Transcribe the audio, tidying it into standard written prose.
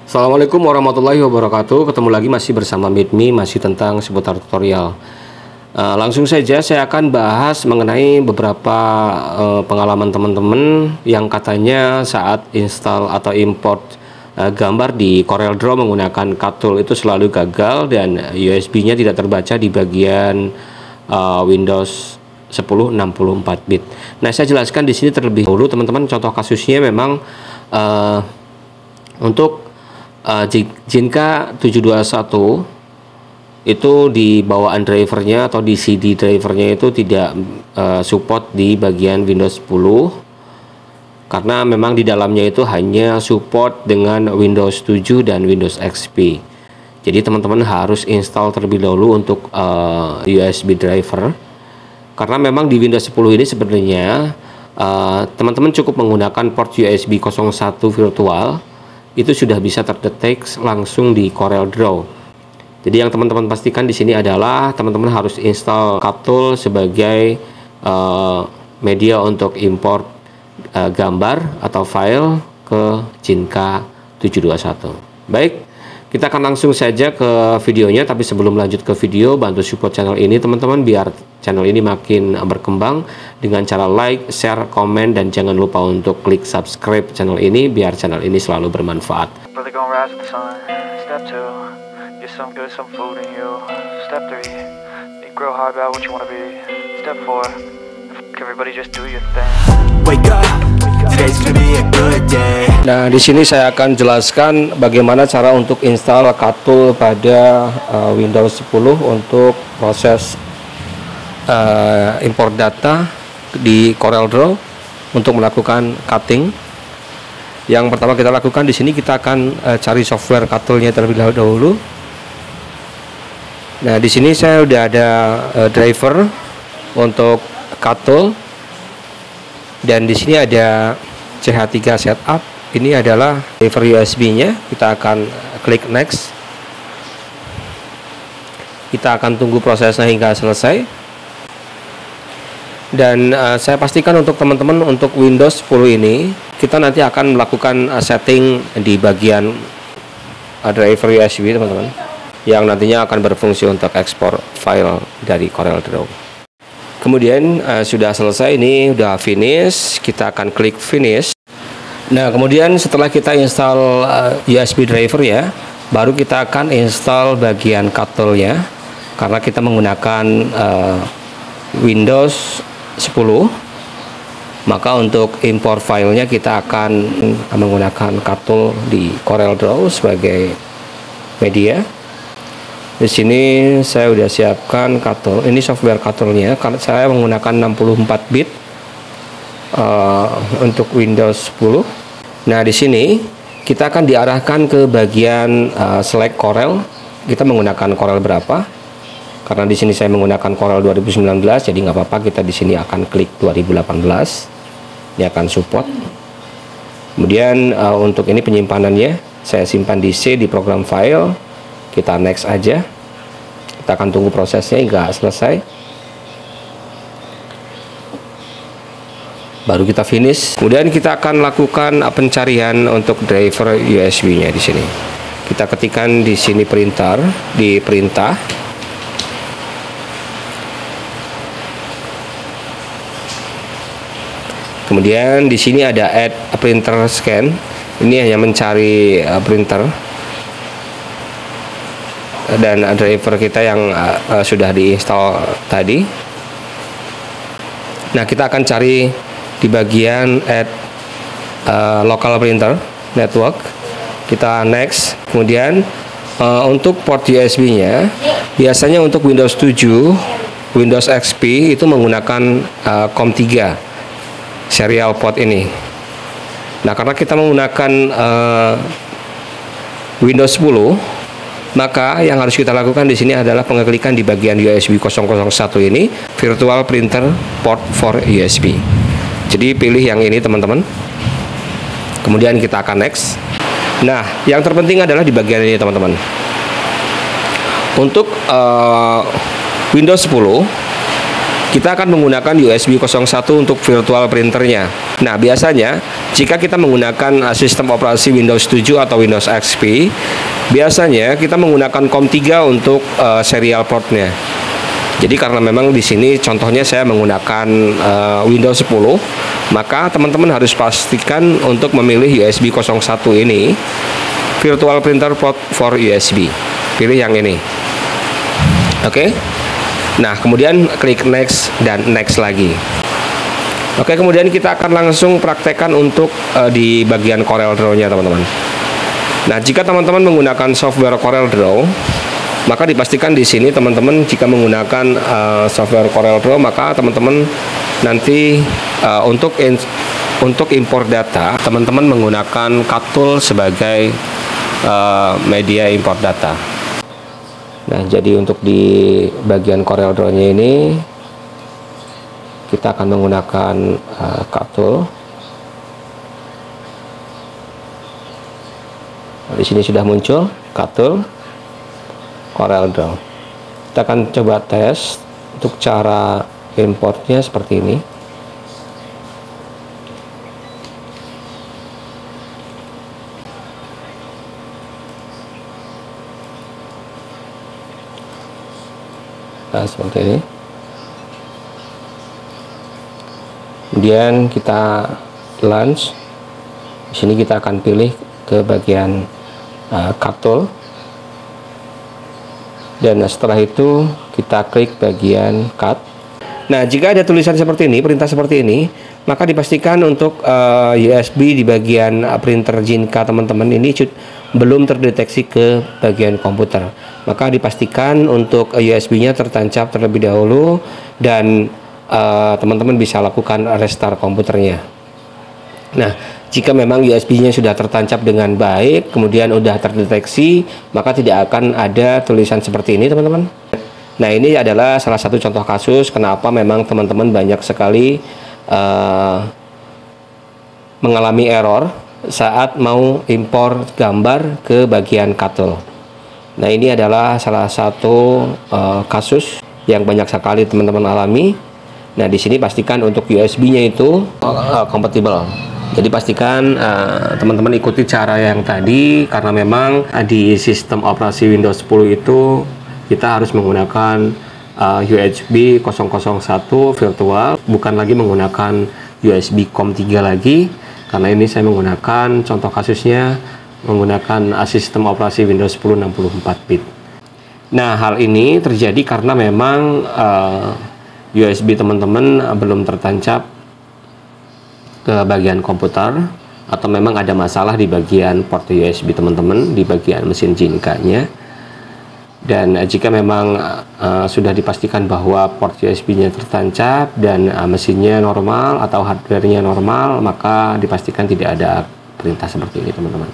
Assalamualaikum warahmatullahi wabarakatuh. Ketemu lagi masih bersama Midmi, masih tentang seputar tutorial. Langsung saja saya akan bahas mengenai beberapa pengalaman teman-teman yang katanya saat install atau import gambar di CorelDRAW menggunakan cut tool itu selalu gagal dan USB-nya tidak terbaca di bagian Windows 10 64 bit. Nah, saya jelaskan di sini terlebih dahulu teman-teman. Contoh kasusnya memang untuk Jinka 721 itu di bawaan drivernya atau di CD drivernya itu tidak support di bagian Windows 10 karena memang di dalamnya itu hanya support dengan Windows 7 dan Windows XP. Jadi teman-teman harus install terlebih dahulu untuk USB driver karena memang di Windows 10 ini sebenarnya teman-teman cukup menggunakan port USB 01 virtual itu sudah bisa terdetek langsung di CorelDRAW. Jadi yang teman-teman pastikan di sini adalah teman-teman harus install cut tool sebagai media untuk import gambar atau file ke Jinka 721. Baik, kita akan langsung saja ke videonya. Tapi sebelum lanjut ke video, bantu support channel ini teman-teman biar channel ini makin berkembang dengan cara like, share, komen, dan jangan lupa untuk klik subscribe channel ini biar channel ini selalu bermanfaat. Nah, di sini saya akan jelaskan bagaimana cara untuk install cut tool pada Windows 10 untuk proses import data di CorelDRAW untuk melakukan cutting. Yang pertama kita lakukan di sini, kita akan cari software cut toolnya terlebih dahulu. Nah, di sini saya udah ada driver untuk cut tool dan di sini ada CH3 setup. Ini adalah driver USB-nya. Kita akan klik next. Kita akan tunggu prosesnya hingga selesai. Dan saya pastikan untuk teman-teman untuk Windows 10 ini kita nanti akan melakukan setting di bagian driver USB teman-teman, yang nantinya akan berfungsi untuk ekspor file dari CorelDRAW. Kemudian sudah selesai, ini udah finish, kita akan klik finish. Nah, kemudian setelah kita install USB driver ya, baru kita akan install bagian cut tool-nya karena kita menggunakan Windows 10. Maka untuk import filenya kita akan menggunakan cut tool di CorelDRAW sebagai media. Di sini saya udah siapkan cut tool. Ini software cut toolnya. Karena saya menggunakan 64 bit untuk Windows 10. Nah, di sini kita akan diarahkan ke bagian select Corel. Kita menggunakan Corel berapa? Karena di sini saya menggunakan Corel 2019, jadi nggak apa-apa. Kita di sini akan klik 2018. Ini akan support. Kemudian untuk ini penyimpanannya, saya simpan di C di program file. Kita next aja. Kita akan tunggu prosesnya hingga selesai. Baru kita finish. Kemudian kita akan lakukan pencarian untuk driver USB-nya di sini. Kita ketikkan di sini printer, di perintah. Kemudian di sini ada add printer scan. Ini hanya mencari printer dan driver kita yang sudah diinstal tadi. Nah, kita akan cari di bagian add local printer network. Kita next. Kemudian untuk port USB-nya biasanya untuk Windows 7, Windows XP itu menggunakan COM3 serial port ini. Nah, karena kita menggunakan Windows 10, maka yang harus kita lakukan di sini adalah pengeklikan di bagian USB 001 ini, virtual printer port for USB. Jadi pilih yang ini teman-teman. Kemudian kita akan next. Nah, yang terpenting adalah di bagian ini teman-teman. Untuk Windows 10 kita akan menggunakan USB 01 untuk virtual printernya. Nah, biasanya jika kita menggunakan sistem operasi Windows 7 atau Windows XP, biasanya kita menggunakan COM3 untuk serial portnya. Jadi karena memang di sini contohnya saya menggunakan Windows 10, maka teman-teman harus pastikan untuk memilih USB 01 ini, Virtual Printer Port for USB. Pilih yang ini. Oke. Nah, kemudian klik next dan next lagi. Oke, kemudian kita akan langsung praktekkan untuk di bagian CorelDRAW-nya, teman-teman. Nah, jika teman-teman menggunakan software CorelDRAW, maka dipastikan di sini teman-teman jika menggunakan software CorelDRAW, maka teman-teman nanti untuk impor data, teman-teman menggunakan CAT tool sebagai media import data. Nah, jadi untuk di bagian CorelDRAW-nya ini kita akan menggunakan CAT tool. Di sini sudah muncul CAT tool CorelDRAW. Kita akan coba tes untuk cara importnya seperti ini. Nah, seperti ini. Kemudian kita launch. Di sini kita akan pilih ke bagian CAT tool. Dan setelah itu kita klik bagian cut. Nah, jika ada tulisan seperti ini, perintah seperti ini, maka dipastikan untuk USB di bagian printer Jinka teman-teman ini belum terdeteksi ke bagian komputer. Maka dipastikan untuk USB-nya tertancap terlebih dahulu dan teman-teman bisa lakukan restart komputernya. Nah, jika memang USB-nya sudah tertancap dengan baik, kemudian sudah terdeteksi, maka tidak akan ada tulisan seperti ini, teman-teman. Nah, ini adalah salah satu contoh kasus kenapa memang teman-teman banyak sekali mengalami error saat mau impor gambar ke bagian CAT tool. Nah, ini adalah salah satu kasus yang banyak sekali teman-teman alami. Nah, di sini pastikan untuk USB-nya itu kompatibel. Jadi pastikan teman-teman ikuti cara yang tadi, karena memang di sistem operasi Windows 10 itu kita harus menggunakan USB 001 virtual, bukan lagi menggunakan USB COM3 lagi, karena ini saya menggunakan contoh kasusnya menggunakan sistem operasi Windows 10 64 bit. Nah, hal ini terjadi karena memang USB teman-teman belum tertancap ke bagian komputer, atau memang ada masalah di bagian port USB teman-teman, di bagian mesin Jinka-nya. Dan jika memang sudah dipastikan bahwa port USB-nya tertancap dan mesinnya normal atau hardware-nya normal, maka dipastikan tidak ada perintah seperti ini, teman-teman.